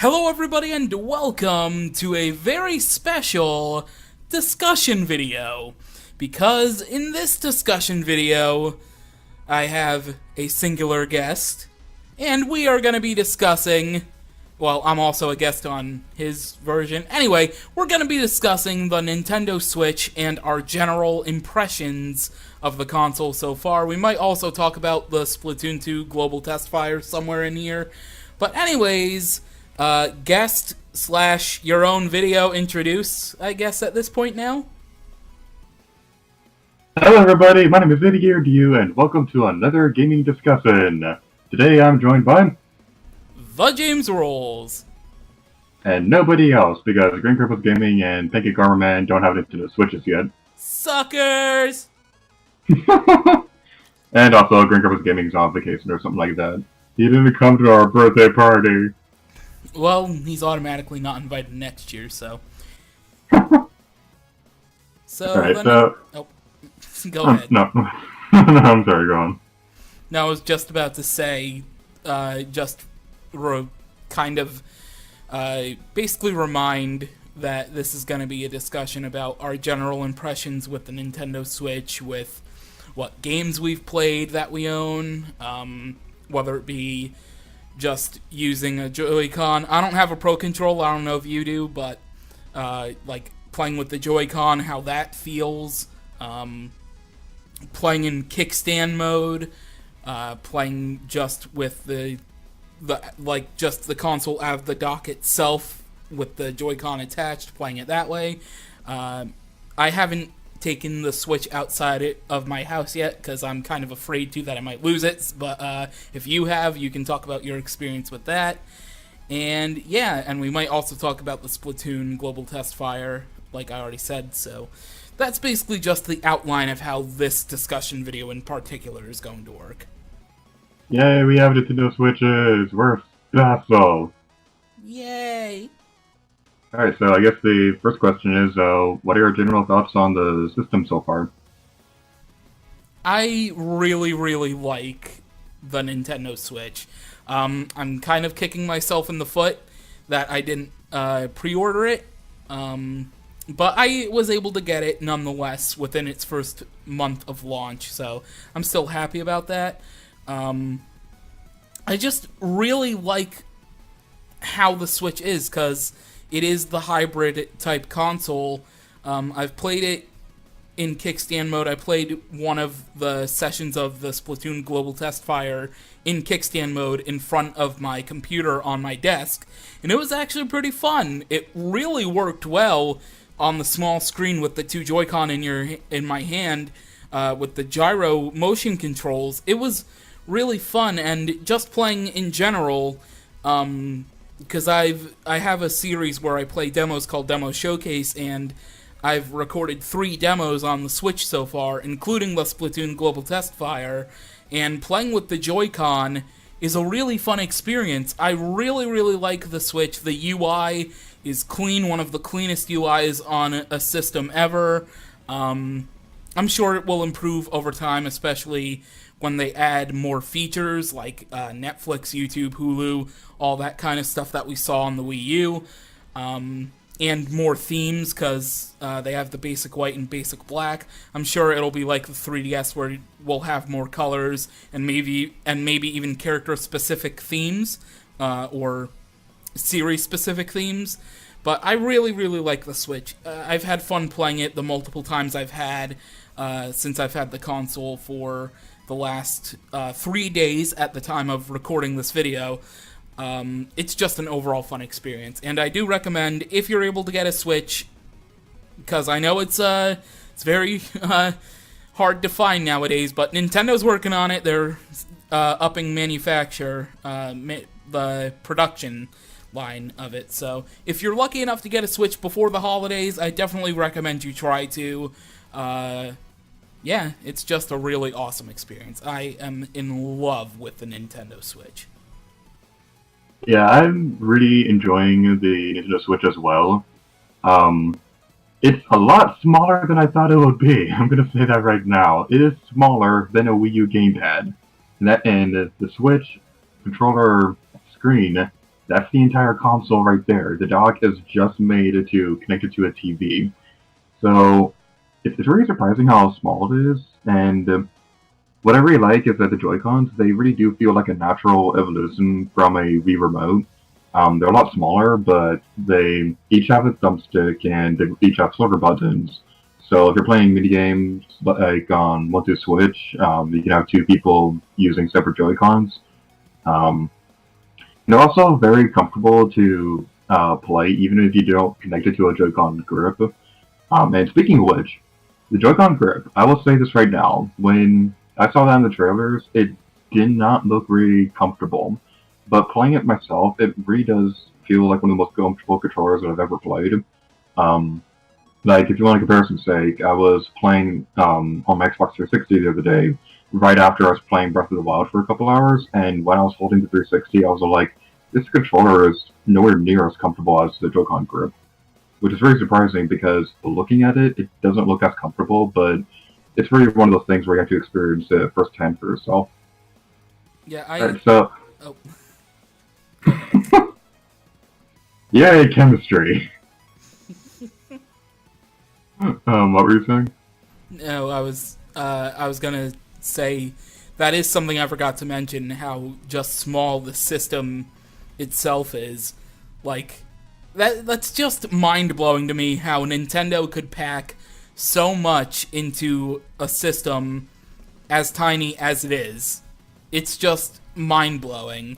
Hello everybody and welcome to a very special discussion video. Because in this discussion video, I have a singular guest, and we are going to be discussing, well, I'm also a guest on his version. Anyway, we're going to be discussing the Nintendo Switch and our general impressions of the console so far. We might also talk about the Splatoon 2 global test fire somewhere in here. But anyways, guest / your own video introduce, I guess, at this point now. Hello everybody, my name is EddieGearDU, and welcome to another gaming discussion. Today I'm joined by... The James Rolls. And nobody else, because Green Purpose Gaming and Thank You Karma Man don't have Nintendo Switches yet. Suckers! And also, Green Purpose Gaming's on vacation or something like that. He didn't come to our birthday party. Well, he's automatically not invited next year, so... Alright, so... Oh, go ahead. No. No, I'm sorry, go on. No, I was just about to say, basically remind that this is going to be a discussion about our general impressions with the Nintendo Switch, with what games we've played that we own, whether it be just using a Joy-Con. I don't have a Pro Controller, I don't know if you do, but, like, playing with the Joy-Con, how that feels, playing in kickstand mode, playing just with the console out of the dock itself with the Joy-Con attached, playing it that way. I haven't taken the Switch outside of my house yet because I'm kind of afraid that I might lose it, but if you have, you can talk about your experience with that. And yeah, and we might also talk about the Splatoon global test fire, like I already said, so that's basically just the outline of how this discussion video in particular is going to work. Yay, we have Nintendo Switches! We're special! Yay! Alright, so I guess the first question is, what are your general thoughts on the system so far? I really, really like the Nintendo Switch. I'm kind of kicking myself in the foot that I didn't pre-order it, but I was able to get it nonetheless within its first month of launch, so I'm still happy about that. I just really like how the Switch is, because it is the hybrid type console. I've played it in kickstand mode. I played one of the sessions of the Splatoon Global Test Fire in kickstand mode in front of my computer on my desk, and it was actually pretty fun. It really worked well on the small screen with the two Joy-Con in my hand, with the gyro motion controls. It was really fun, and just playing in general, because I have a series where I play demos called Demo Showcase, and I've recorded 3 demos on the Switch so far, including the Splatoon Global Test Fire, and playing with the Joy-Con is a really fun experience. I really, really like the Switch. The UI is clean, one of the cleanest UIs on a system ever. I'm sure it will improve over time, especially when they add more features like Netflix, YouTube, Hulu, all that kind of stuff that we saw on the Wii U, and more themes, because they have the basic white and basic black. I'm sure it'll be like the 3DS, where we'll have more colors and maybe even character-specific themes or series-specific themes. But I really, really like the Switch. I've had fun playing it the multiple times I've had since I've had the console for the last 3 days at the time of recording this video. It's just an overall fun experience, and I do recommend, if you're able to get a Switch, because I know it's very hard to find nowadays, but Nintendo's working on it. They're upping the production line of it, so if you're lucky enough to get a Switch before the holidays, I definitely recommend you try to. Yeah, it's just a really awesome experience. I am in love with the Nintendo Switch. Yeah, I'm really enjoying the Nintendo Switch as well. It's a lot smaller than I thought it would be. I'm gonna say that right now. It is smaller than a Wii U gamepad. And the Switch controller screen That's the entire console right there. The dock is just made to connect it to a TV. So it's really surprising how small it is. And what I really like is that the Joy-Cons, they really do feel like a natural evolution from a Wii Remote. They're a lot smaller, but they each have a thumbstick and they each have shoulder buttons. So if you're playing mini games like on One to Switch, you can have two people using separate Joy-Cons. Um, they're also very comfortable to play, even if you don't connect it to a Joy-Con grip. And speaking of which, the Joy-Con grip, I will say this right now. When I saw that in the trailers, it did not look really comfortable. But playing it myself, it really does feel like one of the most comfortable controllers that I've ever played. Um, like, if you want a comparison's sake, I was playing on my Xbox 360 the other day, right after I was playing Breath of the Wild for a couple hours, and when I was holding the 360, I was like, this controller is nowhere near as comfortable as the Joy-Con grip, which is very surprising because looking at it, it doesn't look as comfortable, but it's really one of those things where you have to experience it firsthand for yourself. Yeah, Alright, so, Oh, go ahead. yay, chemistry! What were you saying? No, I was gonna say that is something I forgot to mention. How just small the system itself is. Like that's just mind blowing to me. How Nintendo could pack so much into a system as tiny as it is. It's just mind blowing.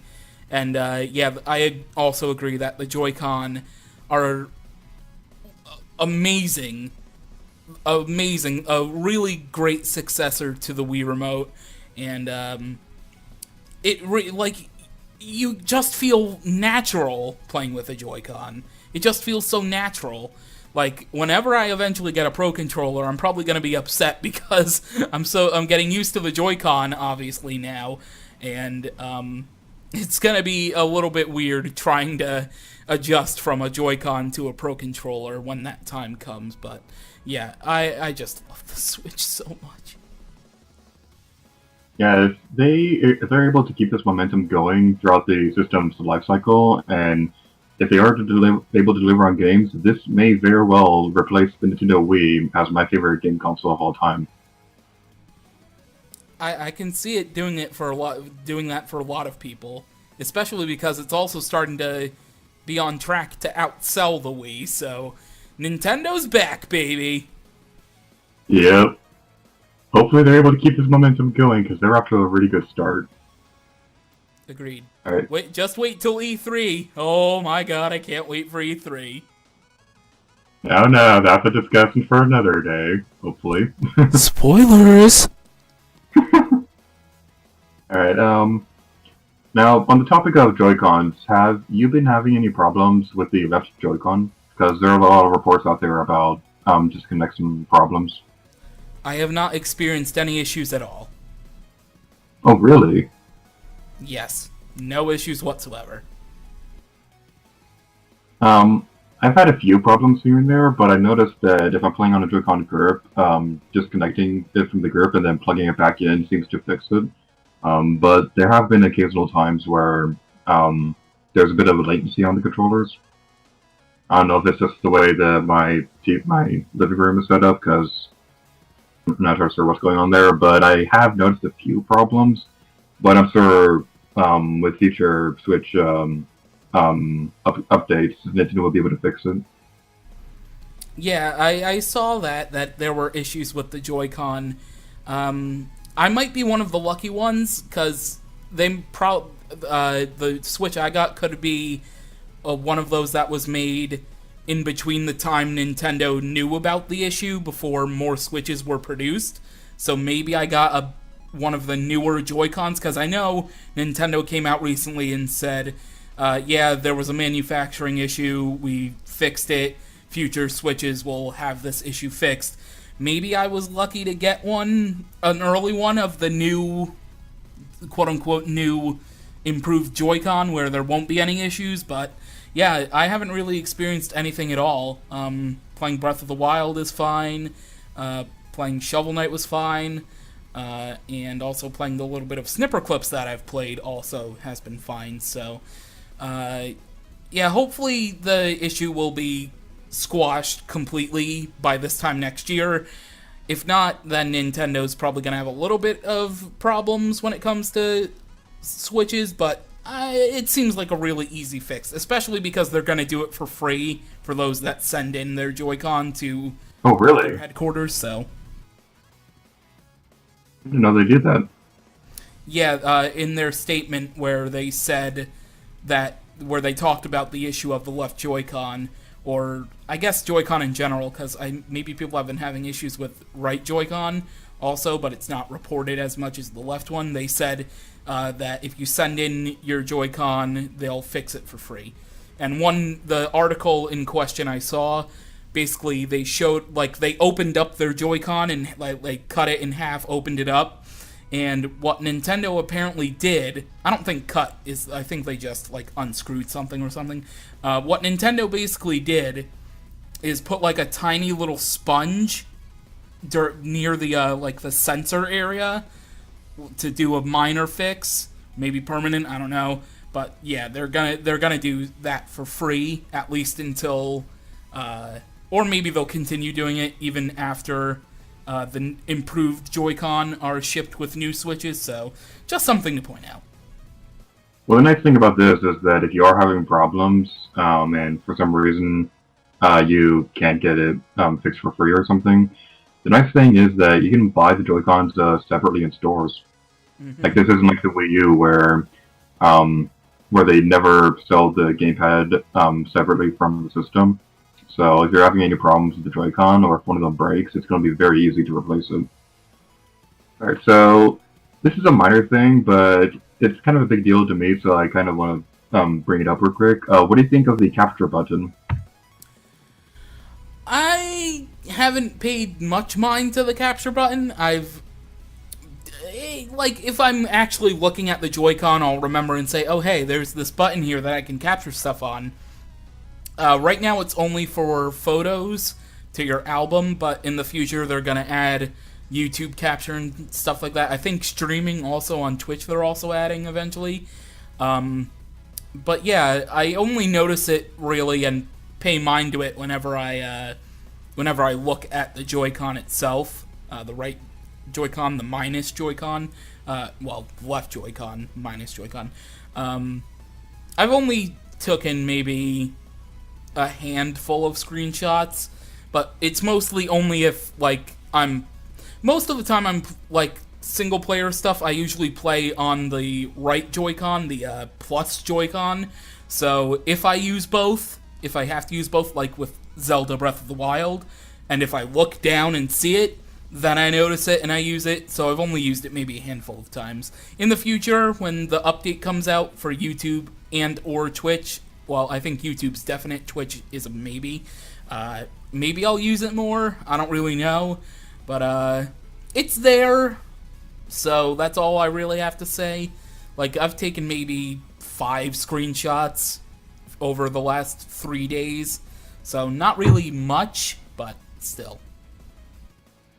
And yeah, I also agree that the Joy-Con are amazing, amazing, a really great successor to the Wii Remote, and like you just feel natural playing with a Joy-Con. It just feels so natural. Like whenever I eventually get a Pro controller, I'm probably gonna be upset because I'm getting used to the Joy-Con obviously now, and it's gonna be a little bit weird trying to adjust from a Joy-Con to a Pro controller when that time comes. But yeah, I just love the Switch so much. Yeah, if they're able to keep this momentum going throughout the system's life cycle, and if they are able to deliver on games, this may very well replace the Nintendo Wii as my favorite game console of all time. I can see it doing that for a lot of people, especially because it's also starting to be on track to outsell the Wii. So Nintendo's back, baby. Yep. Hopefully they're able to keep this momentum going because they're off to a really good start. Agreed. All right. Just wait till E3. Oh my god, I can't wait for E3. No, that's a discussion for another day. Hopefully. Spoilers. All right. Now, on the topic of Joy-Cons, have you been having any problems with the left Joy-Con? Because there are a lot of reports out there about just connection problems. I have not experienced any issues at all. Oh, really? Yes, no issues whatsoever. I've had a few problems here and there, but I noticed that if I'm playing on a Joy-Con grip, disconnecting it from the grip and then plugging it back in seems to fix it. But there have been occasional times where there's a bit of a latency on the controllers. I don't know if it's just the way that my living room is set up, because I'm not sure what's going on there, but I have noticed a few problems. But I'm sure with future Switch updates, Nintendo will be able to fix it. Yeah, I saw that there were issues with the Joy-Con. I might be one of the lucky ones because the Switch I got could be one of those that was made in between the time Nintendo knew about the issue before more Switches were produced. So maybe I got one of the newer Joy-Cons, because I know Nintendo came out recently and said, yeah, there was a manufacturing issue, we fixed it, future Switches will have this issue fixed. Maybe I was lucky to get an early one of the new, quote-unquote, new improved Joy-Con where there won't be any issues, but yeah, I haven't really experienced anything at all. Playing Breath of the Wild is fine, playing Shovel Knight was fine, and also playing the little bit of Snipper Clips that I've played also has been fine, so Yeah, hopefully the issue will be squashed completely by this time next year. If not, then Nintendo's probably going to have a little bit of problems when it comes to Switches, but it seems like a really easy fix, especially because they're going to do it for free for those that send in their Joy-Con to Oh, really? their headquarters, so... I didn't know they did that. Yeah, in their statement where they said that, where they talked about the issue of the left Joy-Con, or I guess Joy-Con in general, because maybe people have been having issues with right Joy-Con also, but it's not reported as much as the left one. They said that if you send in your Joy-Con, they'll fix it for free. And the article in question I saw, basically they showed, like, they opened up their Joy-Con and like cut it in half, opened it up, and what Nintendo apparently did, I don't think cut is, I think they just like unscrewed something or something. What Nintendo basically did is put like a tiny little sponge near the like the sensor area to do a minor fix, maybe permanent, I don't know. But yeah, they're gonna do that for free, at least until, or maybe they'll continue doing it even after the improved Joy-Con are shipped with new Switches. So just something to point out. Well, the nice thing about this is that if you are having problems, and for some reason you can't get it fixed for free or something, the nice thing is that you can buy the Joy-Cons separately in stores. Mm-hmm. Like, this isn't like the Wii U where they never sell the gamepad separately from the system. So if you're having any problems with the Joy-Con, or if one of them breaks, it's going to be very easy to replace it. Alright, so this is a minor thing, but it's kind of a big deal to me, so I kind of want to bring it up real quick. What do you think of the capture button? I haven't paid much mind to the capture button. Like, if I'm actually looking at the Joy-Con, I'll remember and say, oh, hey, there's this button here that I can capture stuff on. Right now, it's only for photos to your album, but in the future, they're going to add YouTube capture and stuff like that. I think streaming also on Twitch, they're also adding eventually. But yeah, I only notice it really and pay mind to it whenever I look at the Joy-Con itself, the right Joy-Con, the minus Joy-Con, left Joy-Con, minus Joy-Con. I've only taken maybe a handful of screenshots, but it's mostly only if, like, most of the time I'm, like, single player stuff, I usually play on the right Joy-Con, the plus Joy-Con, so if I have to use both, like with Zelda Breath of the Wild, and if I look down and see it, then I notice it and I use it, so I've only used it maybe a handful of times. In the future, when the update comes out for YouTube and or Twitch, well, I think YouTube's definite, Twitch is a maybe. Maybe I'll use it more, I don't really know, but it's there, so that's all I really have to say. Like, I've taken maybe 5 screenshots over the last 3 days, so not really much, but still.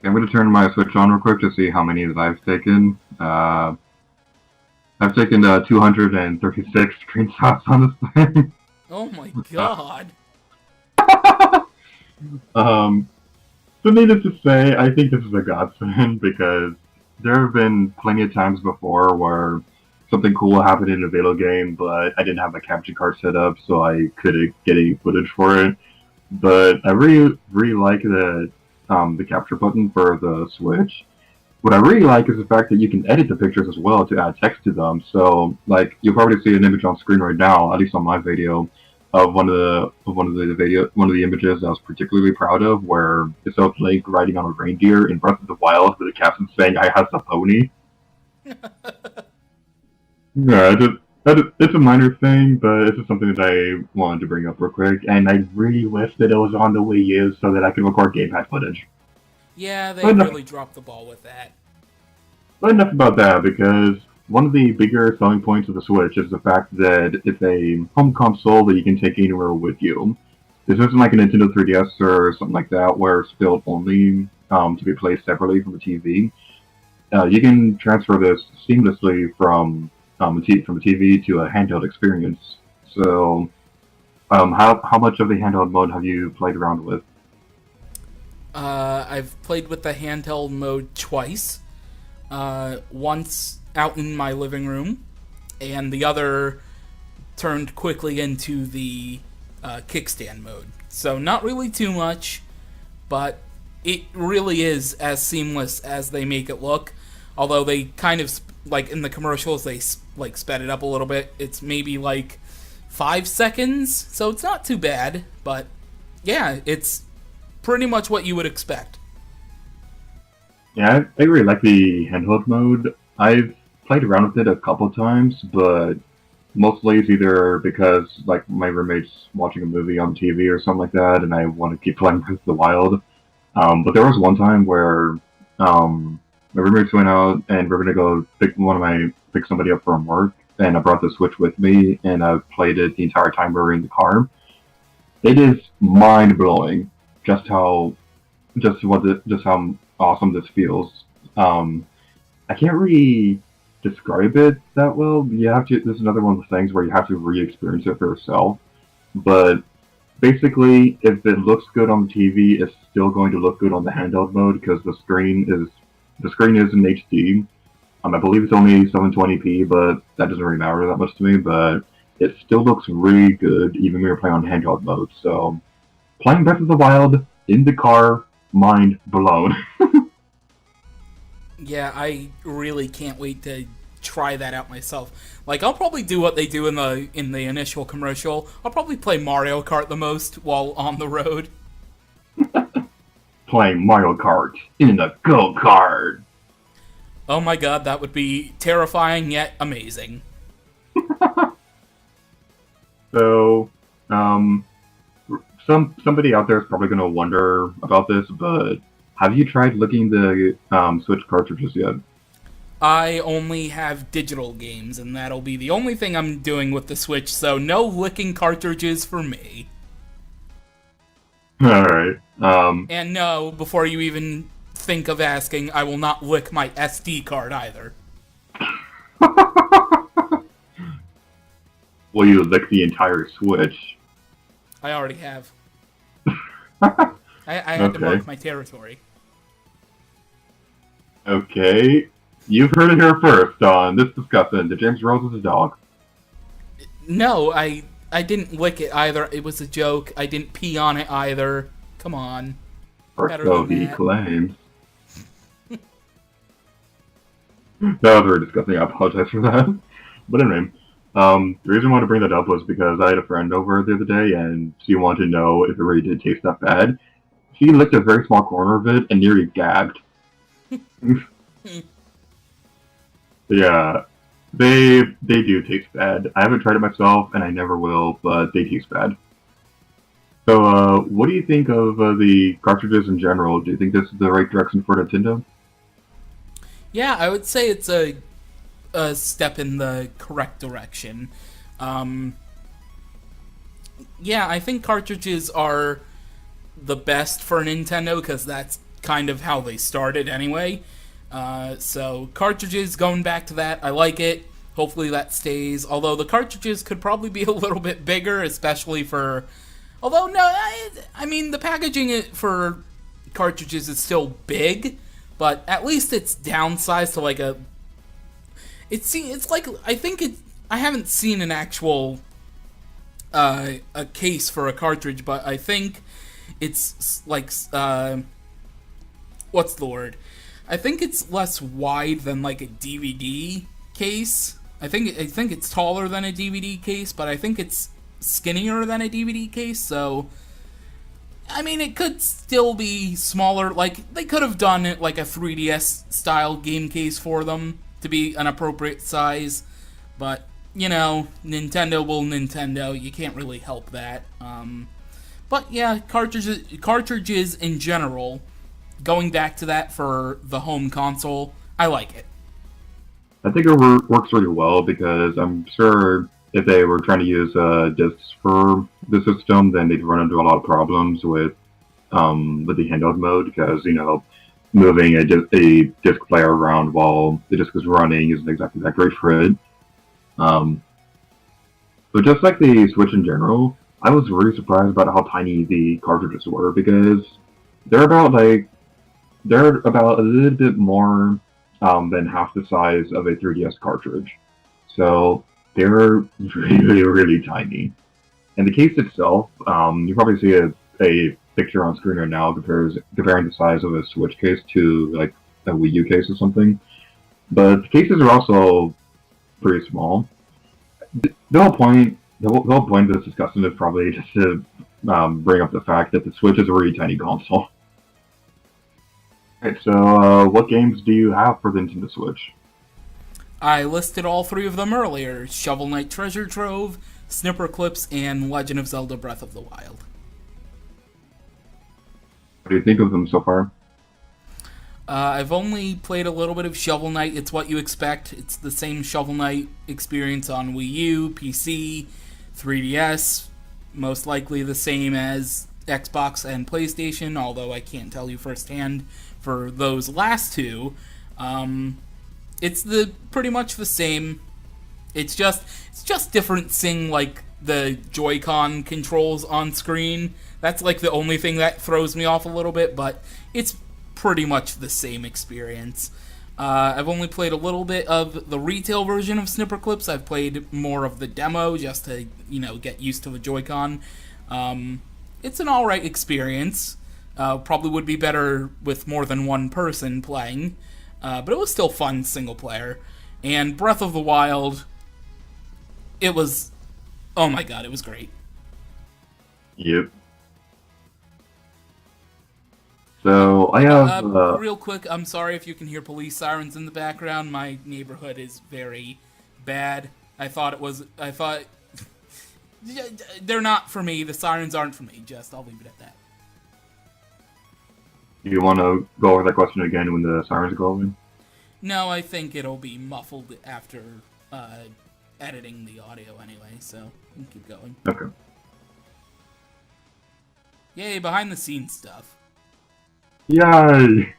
I'm going to turn my Switch on real quick to see how many that I've taken. I've taken 236 screenshots on this thing. Oh my god. So needless to say, I think this is a godsend, because there have been plenty of times before where something cool happened in a video game, but I didn't have a capture card set up, so I couldn't get any footage for it. But I really like the capture button for the Switch. What I really like is the fact that you can edit the pictures as well to add text to them. So, like, you'll probably see an image on screen right now, at least on my video, of one of the images I was particularly proud of, where it's of Link riding on a reindeer in Breath of the Wild with a caption saying "I has a pony." Yeah, it's a minor thing, but it's just something that I wanted to bring up real quick, and I really wish that it was on the Wii U so that I could record gamepad footage. Yeah, they really dropped the ball with that. But enough about that, because one of the bigger selling points of the Switch is the fact that it's a home console that you can take anywhere with you. This isn't like a Nintendo 3DS or something like that, where it's built only to be played separately from the TV. You can transfer this seamlessly from the TV to a handheld experience. So, how much of the handheld mode have you played around with? I've played with the handheld mode twice. Once out in my living room, and the other turned quickly into the kickstand mode. So not really too much, but it really is as seamless as they make it look. Although they kind of like in the commercials they like sped it up a little bit. It's maybe like 5 seconds, so it's not too bad. But yeah, it's pretty much what you would expect. Yeah, I really like the handheld mode. I've played around with it a couple times, but mostly it's either because like my roommate's watching a movie on TV or something like that, and I want to keep playing Breath of the Wild. But there was one time where my roommates went out and we are gonna go pick somebody up from work, and I brought the Switch with me, and I've played it the entire time we were in the car. It is mind blowing just how just how awesome this feels. I can't really describe it that well. You have to. This is another one of the things where you have to re-experience it for yourself. But basically, if it looks good on the TV, it's still going to look good on the handheld mode because the screen is in HD. I believe it's only 720p, but that doesn't really matter that much to me. But it still looks really good even when you're playing on handheld mode. So playing Breath of the Wild in the car, mind blown. Yeah, I really can't wait to try that out myself. Like I'll probably do what they do in the initial commercial. I'll probably play Mario Kart the most while on the road. Playing Mario Kart in a go kart. Oh my god, that would be terrifying yet amazing. So, um, somebody out there is probably going to wonder about this, but have you tried licking the Switch cartridges yet? I only have digital games, and that'll be the only thing I'm doing with the Switch, so no licking cartridges for me. All right. And no, before you even think of asking, I will not lick my SD card either. Will you lick the entire Switch? I already have. I had to Okay. mark my territory. Okay. You've heard it here first on this discussion. Did James Rose is a dog? No, I didn't lick it either. It was a joke. I didn't pee on it either. Come on. Or Better so than he that. claims. That was very disgusting. I apologize for that. But anyway, the reason I wanted to bring that up was because I had a friend over the other day, and she wanted to know if it really did taste that bad. She licked a very small corner of it and nearly gagged. Yeah, they do taste bad. I haven't tried it myself, and I never will, but they taste bad. So, what do you think of the cartridges in general? Do you think this is the right direction for Nintendo? Yeah, I would say it's a step in the correct direction. Um, yeah, I think cartridges are the best for Nintendo because that's kind of how they started anyway. So cartridges, going back to that, I like it. Hopefully that stays. Although the cartridges could probably be a little bit bigger, especially for. Although no, I mean the packaging for cartridges is still big, but at least it's downsized to like a. It's like I think it. I haven't seen an actual a case for a cartridge, but I think it's like what's the word? I think it's less wide than like a DVD case. I think it's taller than a DVD case, but I think it's skinnier than a DVD case. So I mean, it could still be smaller. Like they could have done it like a 3DS style game case for them to be an appropriate size, but you know, Nintendo will Nintendo. You can't really help that. But yeah, cartridges in general. Going back to that for the home console, I like it. I think it works really well because I'm sure if they were trying to use discs for the system, then they'd run into a lot of problems with the handheld mode because moving a disc player around while the disc is running isn't exactly that great for it. Um, But just like the Switch in general, I was really surprised about how tiny the cartridges were because they're about like they're about a little bit more than half the size of a 3DS cartridge. So they're really, really tiny. And the case itself, you probably see a picture on screen right now comparing the size of a Switch case to like a Wii U case or something. But the cases are also pretty small. The whole point of this discussion is probably just to bring up the fact that the Switch is a really tiny console. Alright, so what games do you have for the Nintendo Switch? I listed all three of them earlier: Shovel Knight Treasure Trove, Snipper Clips, and Legend of Zelda Breath of the Wild. What do you think of them so far? I've only played a little bit of Shovel Knight. It's what you expect. It's the same Shovel Knight experience on Wii U, PC, 3DS, most likely the same as Xbox and PlayStation, although I can't tell you firsthand for those last two. It's the pretty much the same. It's just different seeing like the Joy-Con controls on screen. That's like the only thing that throws me off a little bit, but it's pretty much the same experience. I've only played a little bit of the retail version of Snipper Clips. I've played more of the demo just to, get used to the Joy-Con. It's an alright experience. Probably would be better with more than one person playing. But it was still fun single player. And Breath of the Wild, it was, oh my god, it was great. Yep. So I have. Real quick, I'm sorry if you can hear police sirens in the background. My neighborhood is very bad. I thought they're not for me. The sirens aren't for me. I'll leave it at that. Do you want to go over that question again when the sirens go over? No, I think it'll be muffled after editing the audio anyway, so we can keep going. Okay. Yay, behind the scenes stuff. Yay!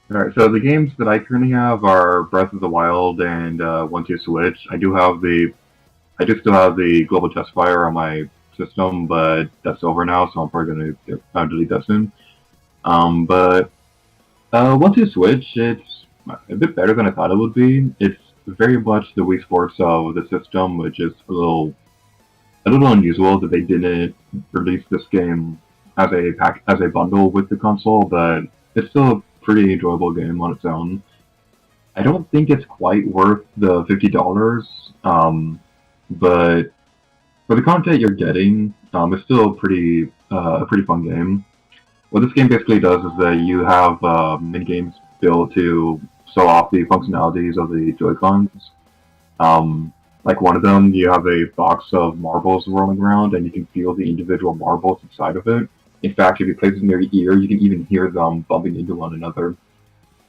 Alright, so the games that I currently have are Breath of the Wild and One Two Switch. I do still have the Global Testfire on my system, but that's over now, so I'm probably gonna delete that soon. But One Two Switch, it's a bit better than I thought it would be. It's very much the Wii Sports of the system, which is a little unusual that they didn't release this game as a bundle with the console, but it's still a pretty enjoyable game on its own. I don't think it's quite worth the $50, but for the content you're getting, it's still a pretty fun game. What this game basically does is that you have mini games built to show off the functionalities of the Joy-Cons. Like one of them, you have a box of marbles rolling around, and you can feel the individual marbles inside of it. In fact, if you place it near your ear, you can even hear them bumping into one another.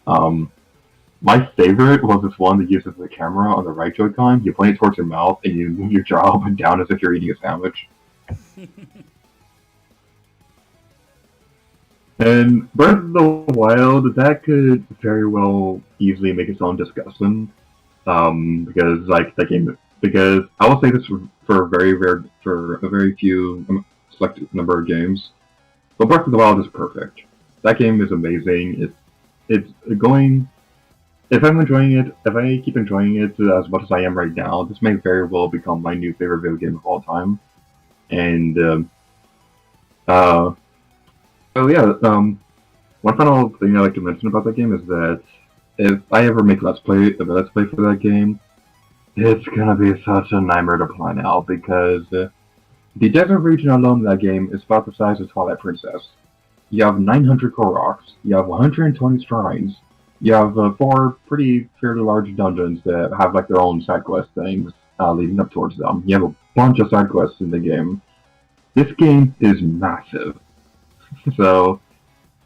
My favorite was this one that uses the camera on the right Joy-Con. You point it towards your mouth, and you move your jaw up and down as if you're eating a sandwich. And Breath of the Wild, that could very well easily make its own discussion. Because like that game, because I will say this for a very few selected number of games. But Breath of the Wild is perfect. That game is amazing. It's going. If I'm enjoying it, if I keep enjoying it as much as I am right now, this may very well become my new favorite video game of all time. And one final thing I'd like to mention about that game is that if I ever make a let's play for that game, it's gonna be such a nightmare to plan out because the desert region alone in that game is about the size of Twilight Princess. You have 900 Koroks, you have 120 shrines, you have 4 fairly large dungeons that have like their own side quest things leading up towards them. You have a bunch of side quests in the game. This game is massive. So,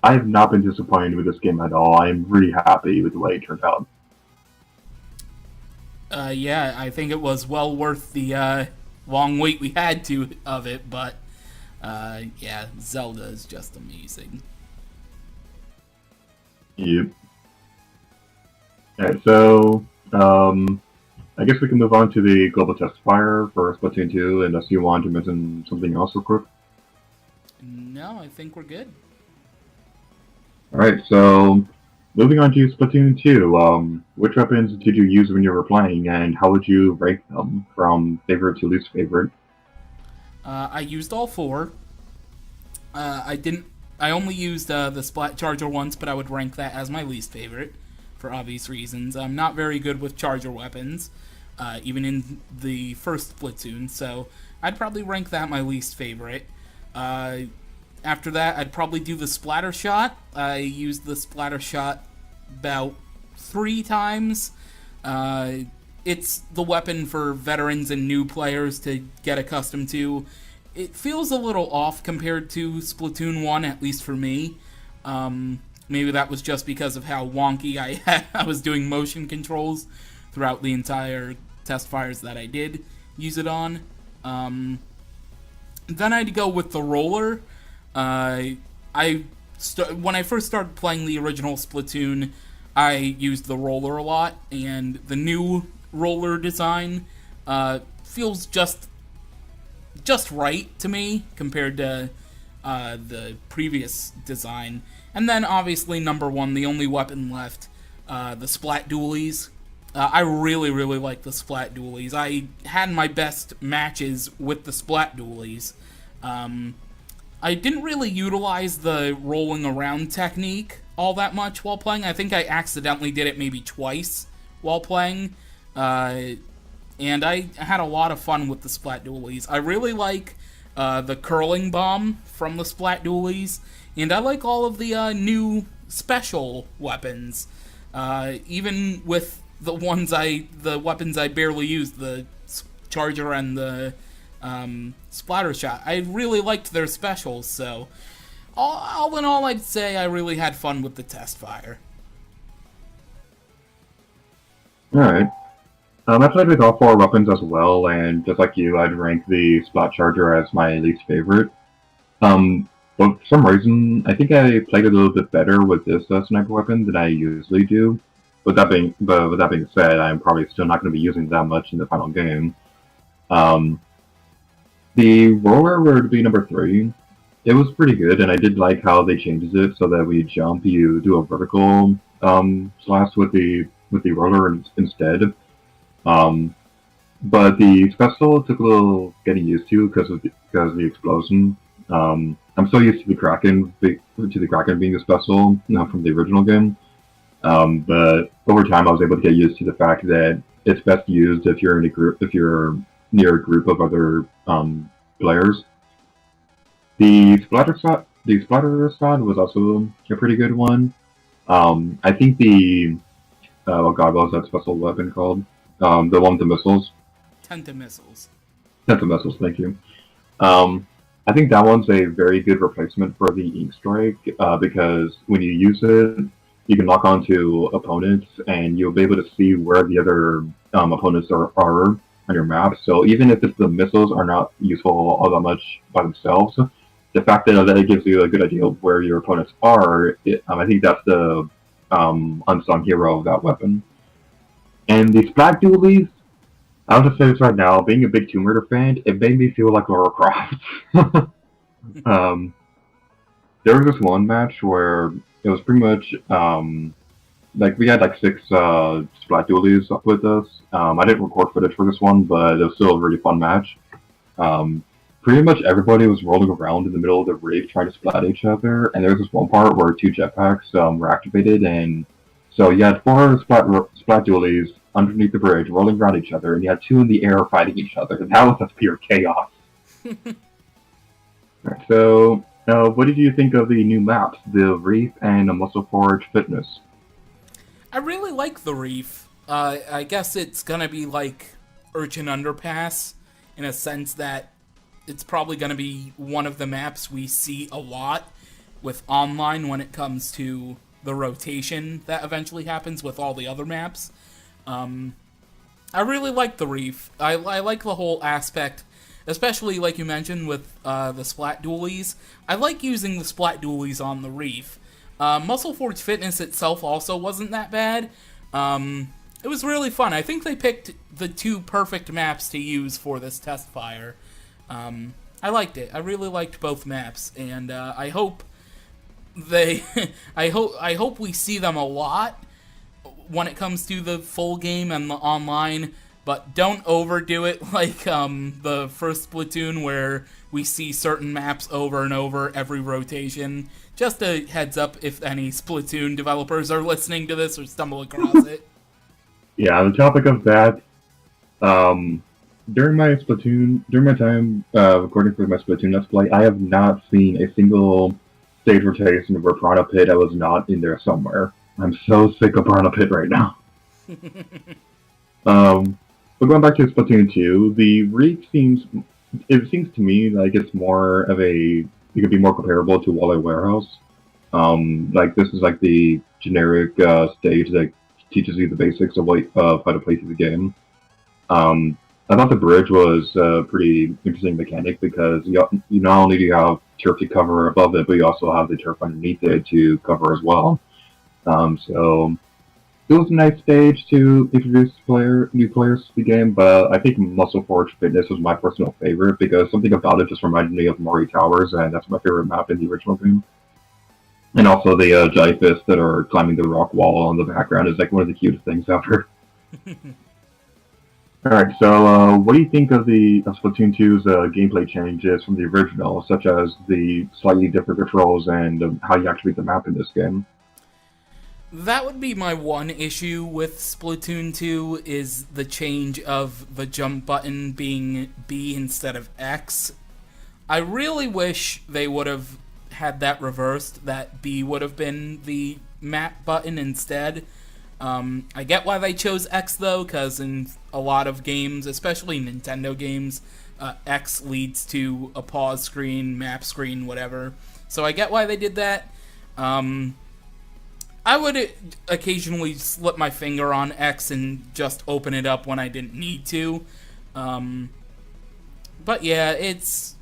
I have not been disappointed with this game at all. I am really happy with the way it turned out. Yeah, I think it was well worth the long wait we had of it, but yeah, Zelda is just amazing. Yep. Alright, so, I guess we can move on to the global test fire for Splatoon 2, unless you want to mention something else real quick. No, I think we're good. Alright, so moving on to Splatoon 2, which weapons did you use when you were playing, and how would you rank them from favorite to least favorite? I used all four. I didn't. I only used the Splat Charger once, but I would rank that as my least favorite for obvious reasons. I'm not very good with charger weapons, even in the first Splatoon, so I'd probably rank that my least favorite. After that, I'd probably do the Splatter Shot. I used the Splatter Shot about 3 times. It's the weapon for veterans and new players to get accustomed to. It feels a little off compared to Splatoon 1, at least for me. Maybe that was just because of how wonky I was doing motion controls throughout the entire test fires that I did use it on. Then I'd go with the roller. When I first started playing the original Splatoon, I used the roller a lot, and the new roller design feels just right to me compared to the previous design. And then obviously number 1, the only weapon left, the Splat Dualies. I really, really like the Splat Dualies. I had my best matches with the Splat Dualies. I didn't really utilize the rolling around technique all that much while playing. I think I accidentally did it maybe twice while playing. And I had a lot of fun with the Splat Dualies. I really like the Curling Bomb from the Splat Dualies, and I like all of the new special weapons. Even with the weapons I barely used, the Charger and the Splatter Shot. I really liked their specials, so all in all, I'd say I really had fun with the test fire. Alright. I played with all 4 weapons as well, and just like you, I'd rank the Splat Charger as my least favorite. But for some reason, I think I played a little bit better with this sniper weapon than I usually do. With that being said, I'm probably still not going to be using that much in the final game. The roller would be number 3. It was pretty good, and I did like how they changed it so that when you jump, you do a vertical slash with the roller instead. But the special took a little getting used to because of the explosion. I'm so used to the Kraken being the special from the original game. But over time, I was able to get used to the fact that it's best used if you're near a group of other players. The splatter shot was also a pretty good one. I think oh god, what was that special weapon called? The one with the missiles. Tentamissiles. Tentamissiles, thank you. I think that one's a very good replacement for the Ink Strike because when you use it, you can lock onto opponents and you'll be able to see where the other opponents are on your map. So even if the missiles are not useful all that much by themselves, the fact that it gives you a good idea of where your opponents are, I think that's the unsung hero of that weapon. And the Splat Dualies, I'll just say this right now, being a big Tomb Raider fan, it made me feel like Lara Croft. There was this one match where it was pretty much, we had 6 Splat Dualies with us. I didn't record footage for this one, but it was still a really fun match. Pretty much everybody was rolling around in the middle of the rig trying to splat each other, and there was this one part where 2 jetpacks were activated, and so you had 4 Splat Dualies underneath the bridge rolling around each other, and you had 2 in the air fighting each other, and that was just pure chaos. Right, so, what did you think of the new maps, the Reef and Muscle Forge Fitness? I really like the Reef. I guess it's gonna be like Urchin Underpass, in a sense that it's probably gonna be one of the maps we see a lot with online when it comes to the rotation that eventually happens with all the other maps. I really like the Reef. I like the whole aspect, especially like you mentioned with the Splat Dualies. I like using the Splat Dualies on the Reef. Muscle Forge Fitness itself also wasn't that bad. It was really fun. I think they picked the two perfect maps to use for this test fire. I liked it. I really liked both maps, and I hope they, I hope we see them a lot when it comes to the full game and the online. But don't overdo it like the first Splatoon, where we see certain maps over and over every rotation. Just a heads up if any Splatoon developers are listening to this or stumble across it. Yeah, on the topic of that, um, during my time recording for my Splatoon Let's Play, I have not seen a single stage rotation where Piranha Pit I was not in there somewhere. I'm so sick of Piranha Pit right now. But going back to Splatoon 2, the Reek seems to me like it's more of it could be more comparable to Wally Warehouse. Like this is like the generic stage that teaches you the basics of how to play through the game. I thought the bridge was a pretty interesting mechanic because you not only do you have turf to cover above it, but you also have the turf underneath it to cover as well. So it was a nice stage to introduce new players to the game, but I think Muscle Forge Fitness was my personal favorite because something about it just reminded me of Mori Towers, and that's my favorite map in the original game. And also the Jellyfish that are climbing the rock wall in the background is like one of the cutest things ever. Alright, so what do you think of Splatoon 2's gameplay changes from the original, such as the slightly different controls and how you activate the map in this game? That would be my one issue with Splatoon 2, is the change of the jump button being B instead of X. I really wish they would have had that reversed, that B would have been the map button instead. I get why they chose X though, because in a lot of games, especially Nintendo games, X leads to a pause screen, map screen, whatever. So I get why they did that. I would occasionally slip my finger on X and just open it up when I didn't need to. But yeah, it's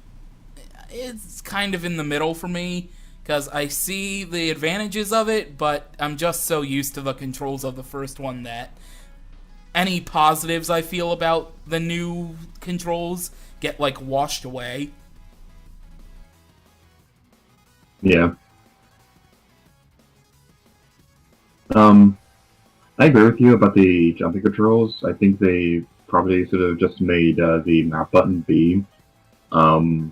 kind of in the middle for me, because I see the advantages of it, but I'm just so used to the controls of the first one that any positives I feel about the new controls get, like, washed away. Yeah. I agree with you about the jumping controls. I think they probably should have just made the map button B. But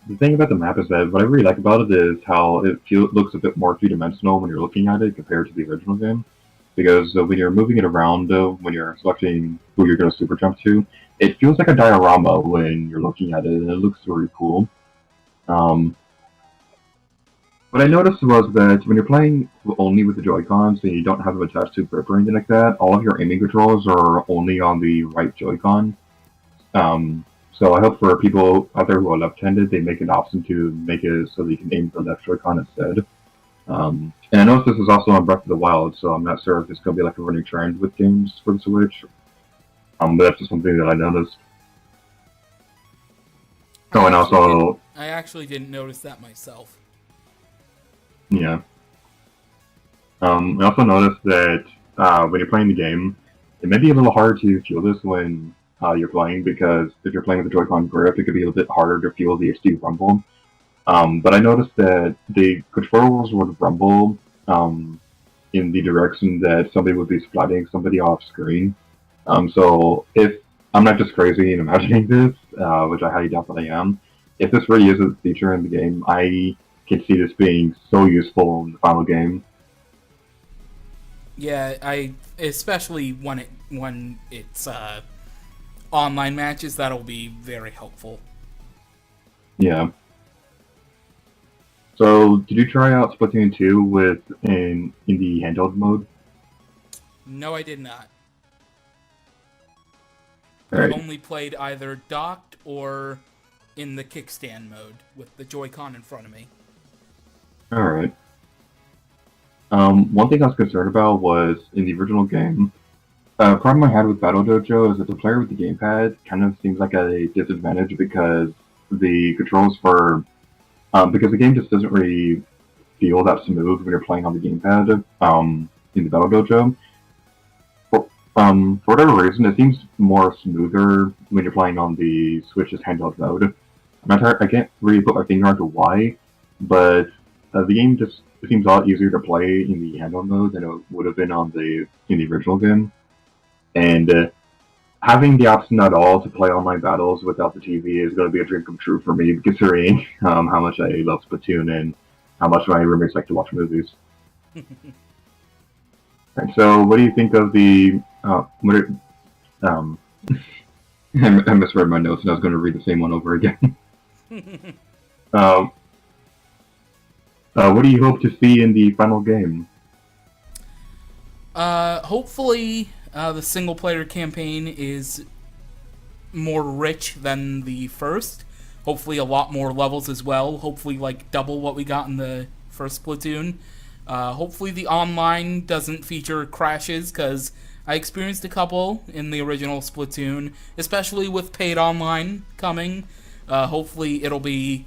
the thing about the map is that what I really like about it is how it looks a bit more two-dimensional when you're looking at it compared to the original game. Because when you're moving it around, when you're selecting who you're going to super jump to, it feels like a diorama when you're looking at it, and it looks very cool. What I noticed was that when you're playing only with the Joy-Cons and you don't have them attached to a grip or anything like that, all of your aiming controls are only on the right Joy-Con. So I hope for people out there who are left-handed, they make an option to make it so that you can aim the left Joy-Con instead. And I noticed this is also on Breath of the Wild, so I'm not sure if it's going to be like a running trend with games for the Switch. But that's just something that I noticed. Oh, and also... I actually didn't notice that myself. Yeah. I also noticed that when you're playing the game, it may be a little hard to feel this when you're playing, because if you're playing with the Joy-Con grip, it could be a little bit harder to feel the HD rumble. But I noticed that the controls would rumble in the direction that somebody would be splatting somebody off screen. So if I'm not just crazy in imagining this, which I highly doubt that I am, if this really is a feature in the game, I can see this being so useful in the final game. Yeah, especially when it's online matches, that'll be very helpful. Yeah. So, did you try out Splatoon 2 in the handheld mode? No, I did not. Right. I only played either docked or in the kickstand mode with the Joy-Con in front of me. Alright. One thing I was concerned about was, in the original game, the problem I had with Battle Dojo is that the player with the gamepad kind of seems like a disadvantage because the controls for... because the game just doesn't really feel that smooth when you're playing on the gamepad in the Battle Dojo. For whatever reason, it seems more smoother when you're playing on the Switch's handheld mode. I can't really put my finger onto why, but the game just it seems a lot easier to play in the handheld mode than it would have been on the original game. And having the option at all to play online battles without the TV is going to be a dream come true for me, considering how much I love Splatoon and how much my roommates like to watch movies. And so, what do you think of the? Um, I misread my notes and I was going to read the same one over again. um, what do you hope to see in the final game? Hopefully, the single player campaign is more rich than the first. Hopefully, a lot more levels as well. Hopefully, like double what we got in the first Splatoon. Hopefully, the online doesn't feature crashes, because I experienced a couple in the original Splatoon, especially with paid online coming. Hopefully, it'll be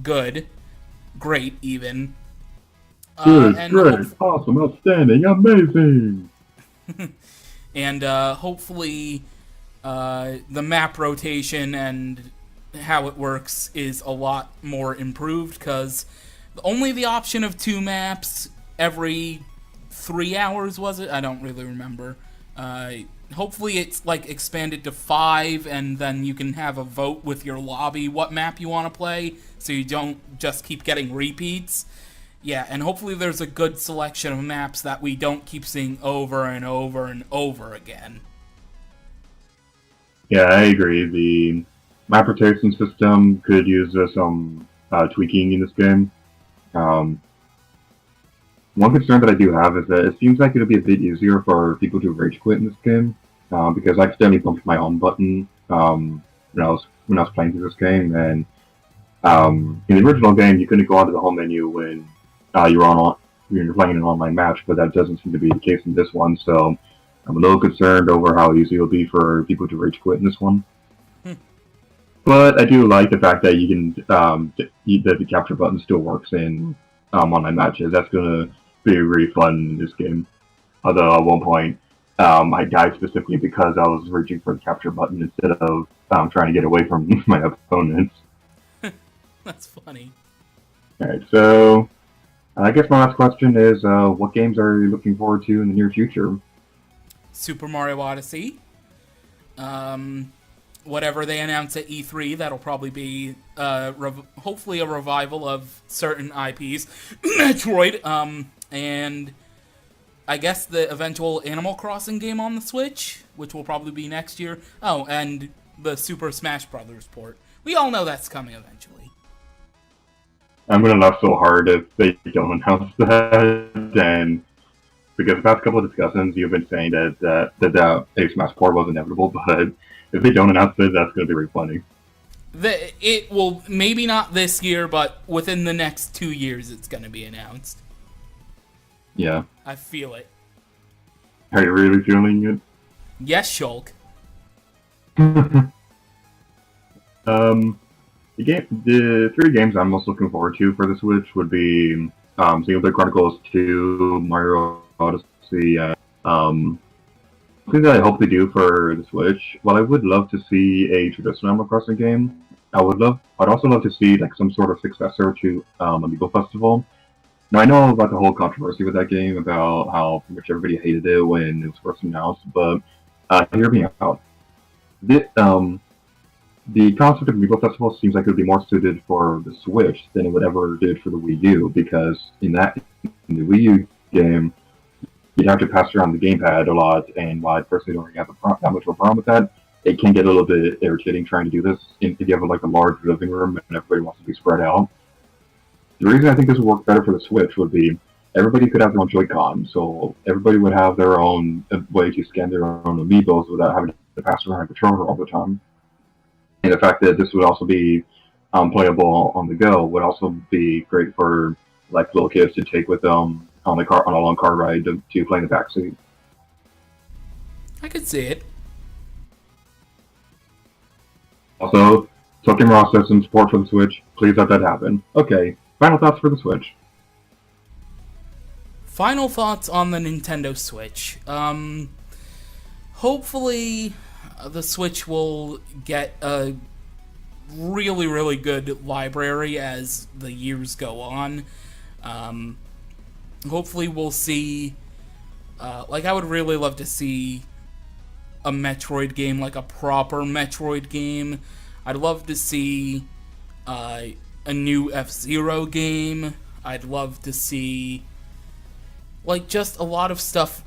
good. Great, even. Good, great, awesome, outstanding, amazing! And hopefully, the map rotation and how it works is a lot more improved, because only the option of 2 maps every 3 hours, was it? I don't really remember. Hopefully it's like expanded to 5, and then you can have a vote with your lobby what map you want to play, so you don't just keep getting repeats. Yeah, and hopefully there's a good selection of maps that we don't keep seeing over and over and over again. Yeah, I agree. The map rotation system could use some tweaking in this game. Um, One concern that I do have is that it seems like it'll be a bit easier for people to rage quit in this game, because I accidentally bumped my home button when I was playing through this game, and in the original game you couldn't go onto the home menu when you're playing an online match, but that doesn't seem to be the case in this one. So I'm a little concerned over how easy it'll be for people to rage quit in this one. But I do like the fact that you can that the capture button still works in online matches. That's gonna be really fun in this game. Although at one point I died specifically because I was reaching for the capture button instead of trying to get away from my opponents. That's funny. Alright, so I guess my last question is, what games are you looking forward to in the near future? Super Mario Odyssey. Whatever they announce at E3, that'll probably be hopefully a revival of certain IPs. Metroid, and I guess the eventual Animal Crossing game on the Switch, which will probably be next year. Oh, and the Super Smash Bros. Port. We all know that's coming eventually. I'm gonna laugh so hard if they don't announce that, and because the past couple of discussions you've been saying that Ace Smash Port was inevitable, but if they don't announce it, that's gonna be really funny. It will, maybe not this year, but within the next 2 years it's gonna be announced. Yeah. I feel it. Are you really feeling it? Yes, Shulk. The 3 games I'm most looking forward to for the Switch would be Xenoblade Chronicles 2, Mario Odyssey, thing that I hope they do for the Switch. While I would love to see a traditional Animal Crossing game, I'd also love to see like some sort of successor to Amiibo Festival. Now I know about the whole controversy with that game, about how pretty much everybody hated it when it was first announced, but hear me out. The concept of Amiibo Festival seems like it would be more suited for the Switch than it would ever did for the Wii U, because in the Wii U game, you'd have to pass around the gamepad a lot, and while I personally don't really have that much of a problem with that, it can get a little bit irritating trying to do this if you have like a large living room and everybody wants to be spread out. The reason I think this would work better for the Switch would be everybody could have their own Joy-Con, so everybody would have their own way to scan their own Amiibos without having to pass around a controller all the time. And the fact that this would also be playable on the go would also be great for like little kids to take with them on a long car ride to play in the backseat. I could see it. Also, Tokyo Mirage says some support for the Switch. Please let that happen. Okay, final thoughts for the Switch. Final thoughts on the Nintendo Switch. hopefully the Switch will get a really, really good library as the years go on. Hopefully we'll see, like, I would really love to see a Metroid game, like a proper Metroid game. I'd love to see a new F-Zero game. I'd love to see, like, just a lot of stuff.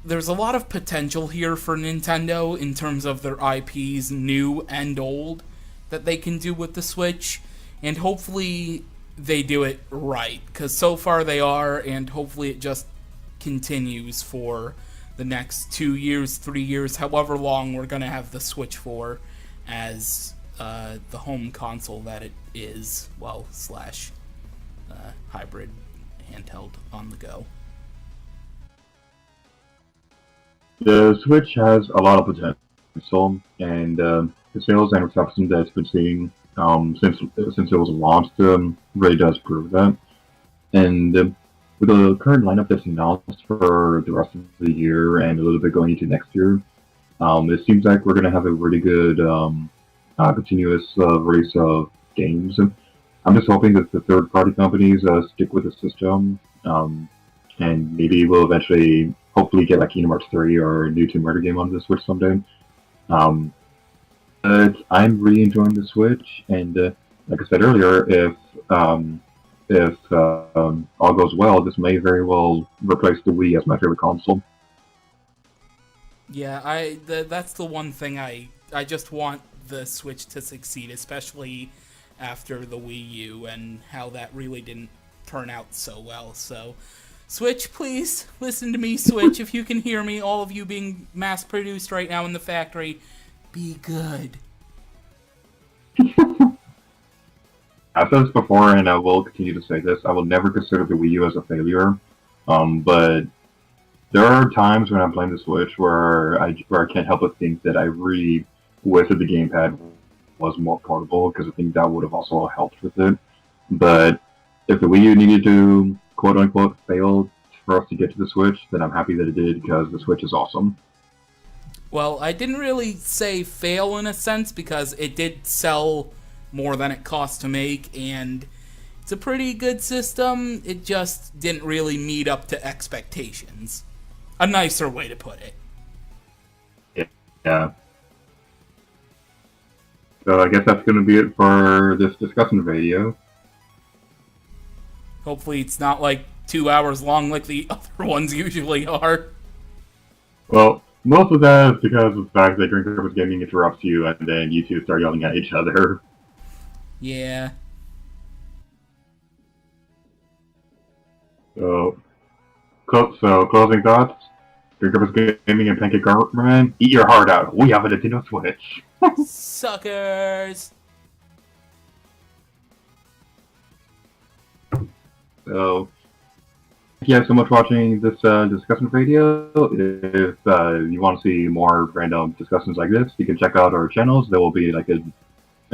There's a lot of potential here for Nintendo in terms of their IPs, new and old, that they can do with the Switch, and hopefully they do it right, because so far they are, and hopefully it just continues for the next 2 years, 3 years, however long we're going to have the Switch for, as the home console that it is, well, slash hybrid handheld on the go. The Switch has a lot of potential, and the sales and reception that it's been seeing since it was launched really does prove that. And with the current lineup that's announced for the rest of the year and a little bit going into next year, it seems like we're going to have a really good continuous release of games. I'm just hoping that the third-party companies stick with the system, and maybe we'll eventually, hopefully, get like Kingdom Hearts 3 or a new Tomb Raider game on the Switch someday. But I'm really enjoying the Switch, and like I said earlier, if all goes well, this may very well replace the Wii as my favorite console. Yeah, that's the one thing I just want the Switch to succeed, especially after the Wii U and how that really didn't turn out so well. So, Switch, please listen to me, Switch. If you can hear me, all of you being mass-produced right now in the factory, be good. I've said this before, and I will continue to say this. I will never consider the Wii U as a failure, but there are times when I'm playing the Switch where I can't help but think that I really wish that the gamepad was more portable, because I think that would have also helped with it. But if the Wii U needed to quote-unquote fail for us to get to the Switch, then I'm happy that it did, because the Switch is awesome. Well, I didn't really say fail in a sense, because it did sell more than it cost to make, and it's a pretty good system. It just didn't really meet up to expectations. A nicer way to put it. Yeah. So I guess that's going to be it for this discussion video. Hopefully it's not like 2 hours long like the other ones usually are. Well, most of that is because of the fact that Green Purpose Gaming interrupts you, and then you two start yelling at each other. Yeah. So closing thoughts. Green Purpose Gaming and Pancake Garment, eat your heart out. We have a Nintendo Switch. Suckers! So, thank you guys so much for watching this discussion video. If you want to see more random discussions like this, you can check out our channels. There will be like a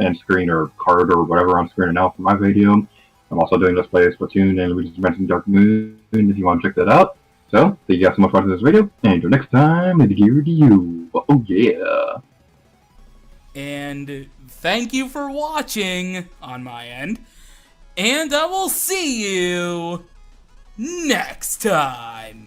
end screen or card or whatever on screen now for my video. I'm also doing Let's Play Splatoon and Luigi's Mansion Dark Moon if you want to check that out. So, thank you guys so much for watching this video, and until next time, it's gear to you. Oh yeah! And thank you for watching on my end. And I will see you next time.